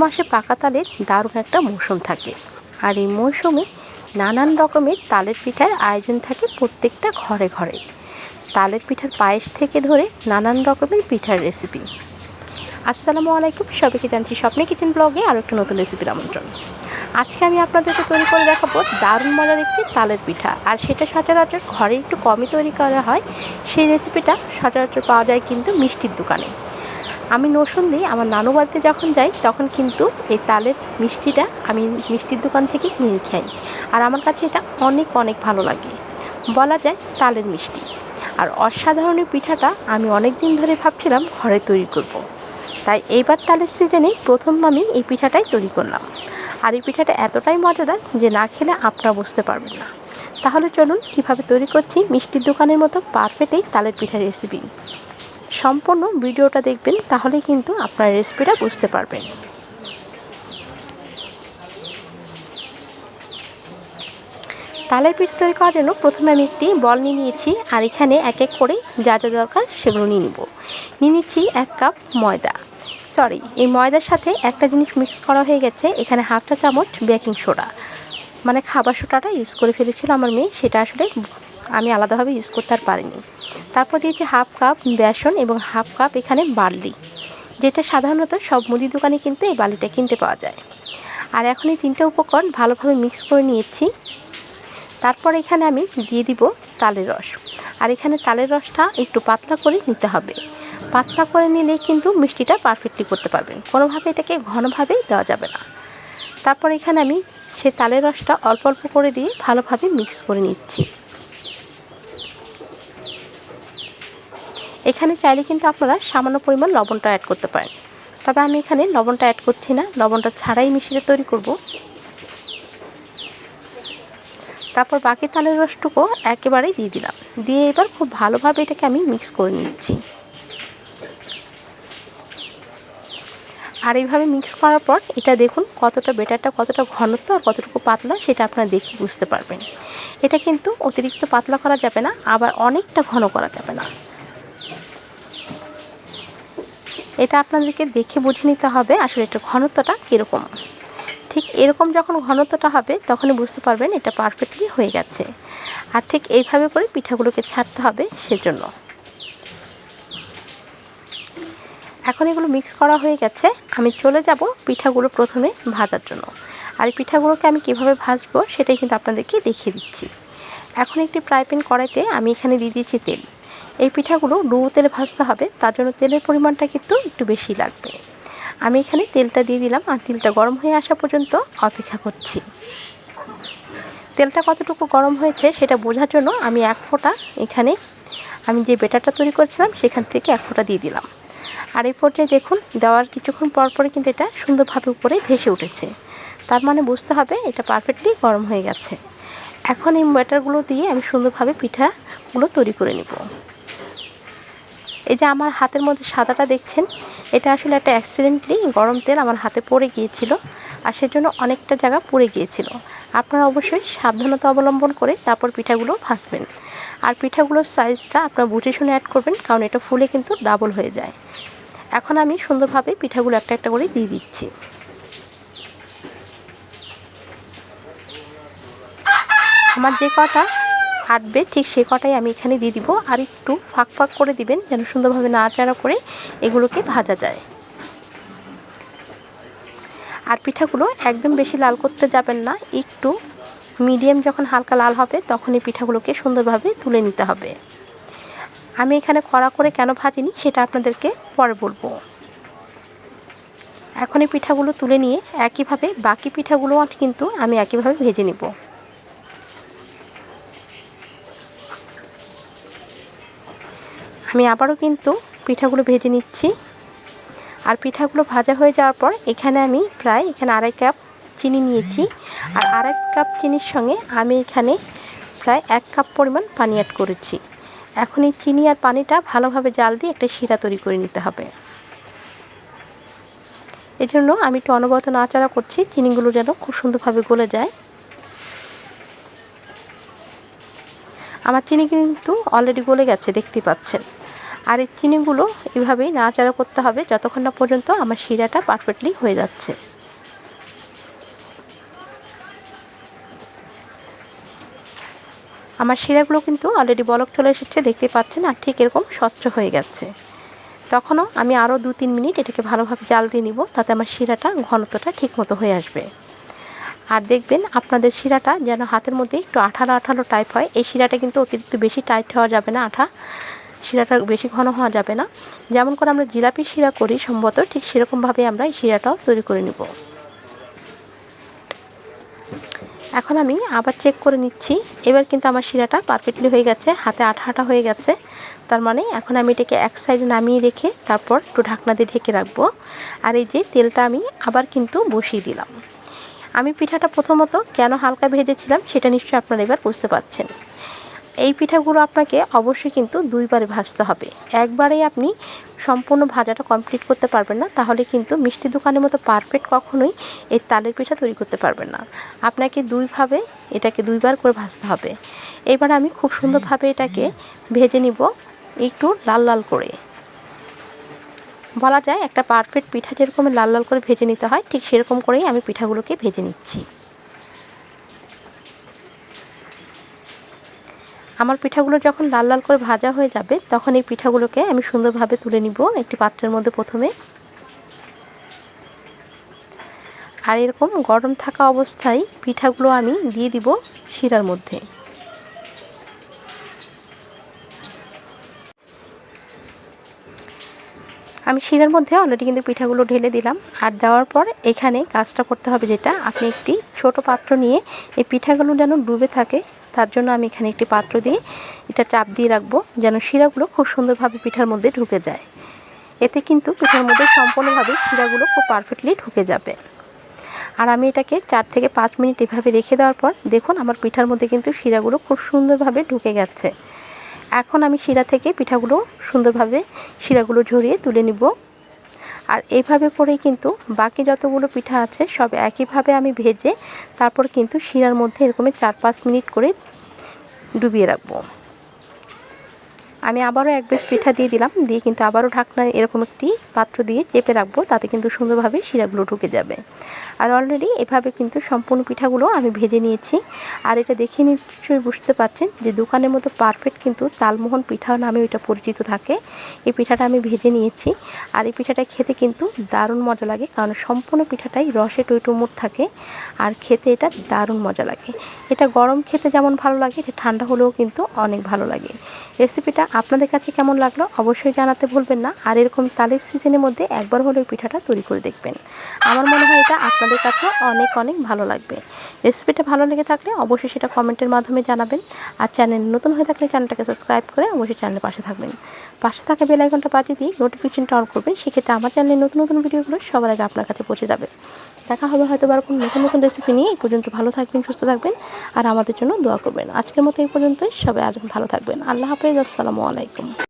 মাসে পাকা তালের দারুণ একটা মৌসুম থাকে, আর এই মৌসুমে নানান রকমের তালের পিঠার আয়োজন থাকে প্রত্যেকটা ঘরে ঘরে। তালের পিঠার পায়েস থেকে ধরে নানান রকমের পিঠার রেসিপি। আসসালামু আলাইকুম, সবাইকে জানছি স্বপ্নে কিচেন ব্লগে আরও একটা নতুন রেসিপির আমন্ত্রণ। আজকে আমি আপনাদেরকে তৈরি করে দেখাবো দারুণ মজার একটি তালের পিঠা, আর সেটা সচরাচর ঘরে একটু কমই তৈরি করা হয়। সেই রেসিপিটা সচরাচর পাওয়া যায় কিন্তু মিষ্টির দোকানে। আমি নরসিংদী আমার নানু বাড়িতে যখন যাই তখন কিন্তু এই তালের মিষ্টিটা আমি মিষ্টির দোকান থেকে কিনে খাই, আর আমার কাছে এটা অনেক অনেক ভালো লাগে। বলা যায় তালের মিষ্টি। আর অসাধারণ পিঠাটা আমি অনেক দিন ধরে ভাবছিলাম ঘরে তৈরি করব। তাই এইবার তালের সিজনে প্রথম আমি এই পিঠাটাই তৈরি করলাম। আর এই পিঠাটা এতটাই মজাদার যে না খেলে আপনারা বুঝতে পারবেন না। তাহলে চলুন কীভাবে তৈরি করছি মিষ্টির দোকানের মতো পারফেক্ট এই তালের পিঠার রেসিপি। সম্পূর্ণ ভিডিওটা দেখবেন, তাহলে কিন্তু আপনার রেসিপিটা বুঝতে পারবেন। তালের পিঠা তৈরি করার জন্য প্রথমে আমি একটি বল নিয়েছি, আর এখানে এক এক করে যা যা দরকার সেগুলো নিয়ে নিচ্ছি 1 কাপ ময়দা। এই ময়দার সাথে একটা জিনিস মিক্স করা হয়ে গেছে, এখানে হাফ চা চামচ বেকিং সোডা, মানে খাবার সোডাটা ইউজ করে ফেলেছিল আমার মেয়ে, সেটা আসলে আমি আলাদাভাবে ইউজ করতে আর পারিনি। তারপর দিয়েছি হাফ কাপ বেসন এবং হাফ কাপ এখানে বার্লি, যেটা সাধারণত সব মুদি দোকানে কিন্তু এই বার্লিটা কিনতে পাওয়া যায়। আর এখন এই 3টা উপকরণ ভালোভাবে মিক্স করে নিয়েছি। তারপর এখানে আমি দিয়ে দিব তালের রস, আর এখানে তালের রসটা একটু পাতলা করে নিতে হবে। পাতলা করে নিলে কিন্তু মিষ্টিটা পারফেক্টলি করতে পারবেন, কোনোভাবে এটাকে ঘনভাবে দেওয়া যাবে না। তারপর এখানে আমি সেই তালের রসটা অল্প অল্প করে দিয়ে ভালোভাবে মিক্স করে নিচ্ছি। এখানে চাইলে কিন্তু আপনারা সামান্য পরিমাণ লবণটা অ্যাড করতে পারেন, তবে আমি এখানে লবণটা অ্যাড করছি না, লবণটা ছাড়াই মিষ্টিটা তৈরি করব। তারপর বাকি তালের রসটুকু একেবারেই দিয়ে দিলাম, দিয়ে এবার খুব ভালোভাবে এটাকে আমি মিক্স করে নিচ্ছি। আর এইভাবে মিক্স করার পর এটা দেখুন কতটা বেটারটা কতটা ঘনত্ব আর কতটুকু পাতলা সেটা আপনারা দেখে বুঝতে পারবেন। এটা কিন্তু অতিরিক্ত পাতলা করা যাবে না, আবার অনেকটা ঘন করা যাবে না। এটা আপনাদেরকে দেখে বুঝে নিতে হবে আসলে এটা ঘনত্বটা কীরকম। ঠিক এরকম যখন ঘনত্বটা হবে তখনই বুঝতে পারবেন এটা পারফেক্টলি হয়ে গেছে। আর ঠিক এইভাবে করে পিঠাগুলোকে ছাড়তে হবে সেজন্য। এখন এগুলো মিক্স করা হয়ে গেছে, আমি চলে যাব পিঠাগুলো প্রথমে ভাজার জন্য। আর এই পিঠাগুলোকে আমি কিভাবে ভাজবো সেটাই কিন্তু আপনাদেরকে দেখিয়ে দিচ্ছি। এখন একটি ফ্রাই প্যান কড়াইতে আমি এখানে দিয়ে দিয়েছি তেল। এই পিঠাগুলো ডুবো তেলে ভাজতে হবে, তার জন্য তেলের পরিমাণটা কিন্তু একটু বেশি লাগবে। আমি এখানে তেলটা দিয়ে দিলাম, আর তেলটা গরম হয়ে আসা পর্যন্ত অপেক্ষা করছি। তেলটা কতটুকু গরম হয়েছে সেটা বোঝার জন্য আমি 1 ফোঁটা এখানে আমি যে ব্যাটারটা তৈরি করেছিলাম সেখান থেকে 1 ফোঁটা দিয়ে দিলাম। আর এই পর্যায়ে দেখুন দেওয়ার কিছুক্ষণ পর পরে কিন্তু এটা সুন্দরভাবে উপরে ভেসে উঠেছে, তার মানে বুঝতে হবে এটা পারফেক্টলি গরম হয়ে গেছে। এখন এই ব্যাটারগুলো দিয়ে আমি সুন্দরভাবে পিঠাগুলো তৈরি করে নেব। এই যে আমার হাতের মধ্যে সাদাটা দেখছেন, এটা আসলে একটা অ্যাক্সিডেন্টলি গরম তেল আমার হাতে পড়ে গিয়েছিল, আর সেজন্য অনেকটা জায়গা পুড়ে গিয়েছিল। আপনারা অবশ্যই সাবধানতা অবলম্বন করে তারপর পিঠাগুলো ভাজবেন। আর পিঠাগুলোর সাইজটা আপনারা বুঝে শুনে অ্যাড করবেন, কারণ এটা ফুলে কিন্তু ডাবল হয়ে যায়। এখন আমি সুন্দরভাবে পিঠাগুলো একটা একটা করে দিয়ে দিচ্ছি। আমার যে কটা আটবে ঠিক সে কটাই আমি এখানে দিয়ে দিব, আর একটু ফাঁক ফাঁক করে দিবেন যেন সুন্দরভাবে নাড়াচাড়া করে এগুলোকে ভাজা যায়। আর পিঠাগুলো একদম বেশি লাল করতে যাবেন না, একটু মিডিয়াম যখন হালকা লাল হবে তখন এই পিঠাগুলোকে সুন্দরভাবে তুলে নিতে হবে। আমি এখানে কড়া করে কেন ভাজিনি সেটা আপনাদেরকে পরে বলবো। এখন এই পিঠাগুলো তুলে নিয়ে একইভাবে বাকি পিঠাগুলো কিন্তু আমি একইভাবে ভেজে নেব। আমি আবারও কিন্তু পিঠাগুলো ভেজে নিচ্ছি। আর পিঠাগুলো ভাজা হয়ে যাওয়ার পর এখানে আমি প্রায় 2.5 কাপ চিনি নিয়েছি, আর 2.5 কাপ চিনির সঙ্গে আমি এখানে প্রায় 1 কাপ পরিমাণ পানি অ্যাড করেছি। এখন এই চিনি আর পানিটা ভালোভাবে জাল দিয়ে একটা শিরা তৈরি করে নিতে হবে। এজন্য আমি একটু অনবরত নাড়াচাড়া করছি, চিনিগুলো যেন খুব সুন্দরভাবে গলে যায়। আমার চিনি কিন্তু অলরেডি গলে গেছে, দেখতে পাচ্ছেন। আর এই চিনিগুলো এভাবেই নাড়াচাড়া করতে হবে যতক্ষণ না পর্যন্ত আমার শিরাটা পারফেক্টলি হয়ে যাচ্ছে। আমার শিরাগুলো কিন্তু অলরেডি বলক চলে এসেছে, দেখতে পাচ্ছেন, আর ঠিক এরকম স্বচ্ছ হয়ে গেছে। তখনও আমি আরও 2-3 মিনিট এটাকে ভালোভাবে জাল দিয়ে নিব, তাতে আমার শিরাটা ঘনত্বটা ঠিক মতো হয়ে আসবে। আর দেখবেন আপনাদের শিরাটা যেন হাতের মধ্যে একটু আঠালো আঠালো টাইপ হয়। এই শিরাটা কিন্তু অতিরিক্ত বেশি টাইট হওয়া যাবে না, শিরাটা বেশি ঘন হওয়া যাবে না। যেমন করে আমরা জিলাপির শিরা করি সম্ভবত ঠিক সেরকমভাবে আমরা এই শিরাটাও তৈরি করে নিব। এখন আমি আবার চেক করে নিচ্ছি। এবার কিন্তু আমার শিরাটা পারফেক্টলি হয়ে গেছে, হাতে আঠা আঠা হয়ে গেছে। তার মানে এখন আমি এটাকে এক সাইডে নামিয়ে রেখে তারপর একটু ঢাকনা দিয়ে ঢেকে রাখবো। আর এই যে তেলটা আমি আবার কিন্তু বসিয়ে দিলাম। আমি পিঠাটা প্রথমত কেন হালকা ভেজেছিলাম সেটা নিশ্চয়ই আপনারা এবার বুঝতে পারছেন। এই পিঠাগুলো আপনাকে অবশ্যই কিন্তু 2 বারে ভাজতে হবে। একবারেই আপনি সম্পূর্ণ ভাজাটা কমপ্লিট করতে পারবেন না, তাহলে কিন্তু মিষ্টি দোকানের মতো পারফেক্ট কখনোই এই তালের পিঠা তৈরি করতে পারবেন না। আপনাকে এটাকে 2 বার করে ভাজতে হবে। এবার আমি খুব সুন্দরভাবে এটাকে ভেজে নিব, একটু লাল লাল করে। বলা যায় একটা পারফেক্ট পিঠা যেরকম লাল লাল করে ভেজে নিতে হয়, ঠিক সেরকম করেই আমি পিঠাগুলোকে ভেজে নিচ্ছি। আমার পিঠাগুলো যখন লাল লাল করে ভাজা হয়ে যাবে তখন এই পিঠাগুলোকে আমি সুন্দরভাবে তুলে নিব একটি পাত্রের মধ্যে প্রথমে। আর এরকম গরম থাকা অবস্থায় পিঠাগুলো আমি দিয়ে দিব শিরার মধ্যে। আমি শিরার মধ্যে অলরেডি কিন্তু পিঠাগুলো ঢেলে দিলাম। আর দেওয়ার পর এখানে কাজটা করতে হবে, যেটা আপনি একটি ছোট পাত্র নিয়ে এই পিঠাগুলো যেন ডুবে থাকে, তার জন্য আমি এখানে একটি পাত্র দিয়ে এটা চাপ দিয়ে রাখবো, যেন শিরাগুলো খুব সুন্দরভাবে পিঠার মধ্যে ঢুকে যায়। এতে কিন্তু পিঠার মধ্যে সম্পূর্ণভাবে শিরাগুলো খুব পারফেক্টলি ঢুকে যাবে। আর আমি এটাকে 4 থেকে 5 মিনিট এভাবে রেখে দেওয়ার পর দেখুন আমার পিঠার মধ্যে কিন্তু শিরাগুলো খুব সুন্দরভাবে ঢুকে গেছে। এখন আমি শিরা থেকে পিঠাগুলো সুন্দরভাবে শিরাগুলো ঝরিয়ে তুলে নিব। আর এইভাবে করেই কিন্তু বাকি যতগুলো পিঠা আছে সব একইভাবে আমি ভেজে তারপর কিন্তু শিরার মধ্যে এরকমই 4-5 মিনিট করে ডুবিয়ে রাখবো। আমি আবারও এক বেশ পিঠা দিয়ে দিলাম, দিয়ে কিন্তু আবারও ঢাকনা এরকম একটি পাত্র দিয়ে চেপে রাখবো, তাতে কিন্তু সুন্দরভাবে শিরাগুলো ঢুকে যাবে। আর অলরেডি এভাবে কিন্তু সম্পূর্ণ পিঠাগুলো আমি ভেজে নিয়েছি। আর এটা দেখে নিশ্চয়ই বুঝতে পারছেন যে দোকানের মতো পারফেক্ট কিন্তু তালমোহন পিঠা নামে ওইটা পরিচিত থাকে। এই পিঠাটা আমি ভেজে নিয়েছি। আর এই পিঠাটা খেতে কিন্তু দারুণ মজা লাগে, কারণ সম্পূর্ণ পিঠাটাই রসে টইটুমুর থাকে আর খেতে এটা দারুণ মজা লাগে। এটা গরম খেতে যেমন ভালো লাগে, এটা ঠান্ডা হলেও কিন্তু অনেক ভালো লাগে। রেসিপিটা আপনাদের কাছে কেমন লাগলো অবশ্যই জানাতে ভুলবেন না। আর এরকম তালের সিজনের মধ্যে একবার হলেও পিঠাটা তৈরি করে দেখবেন। আমার মনে হয় এটা আপনাদের কাছে অনেক অনেক ভালো লাগবে। রেসিপিটা ভালো লেগে থাকলে অবশ্যই সেটা কমেন্টের মাধ্যমে জানাবেন। আর চ্যানেল নতুন হয়ে থাকলে চ্যানেলটাকে সাবস্ক্রাইব করে অবশ্যই চ্যানেলের পাশে থাকবেন। পাশে থাকা বেল আইকনটা বাজিয়ে দিয়ে নোটিফিকেশনটা অন করবেন, সেক্ষেত্রে আমার চ্যানেলের নতুন নতুন ভিডিওগুলো সবার আগে আপনার কাছে পৌঁছে যাবে। দেখা হবে হয়তো আর কোনো নতুন নতুন রেসিপি নিয়ে। এই পর্যন্ত ভালো থাকবেন, সুস্থ থাকবেন আর আমাদের জন্য দোয়া করবেন। আজকের মতো এই পর্যন্তই, সবাই আর ভালো থাকবেন। আল্লাহ হাফেজ, আসসালামু আলাইকুম।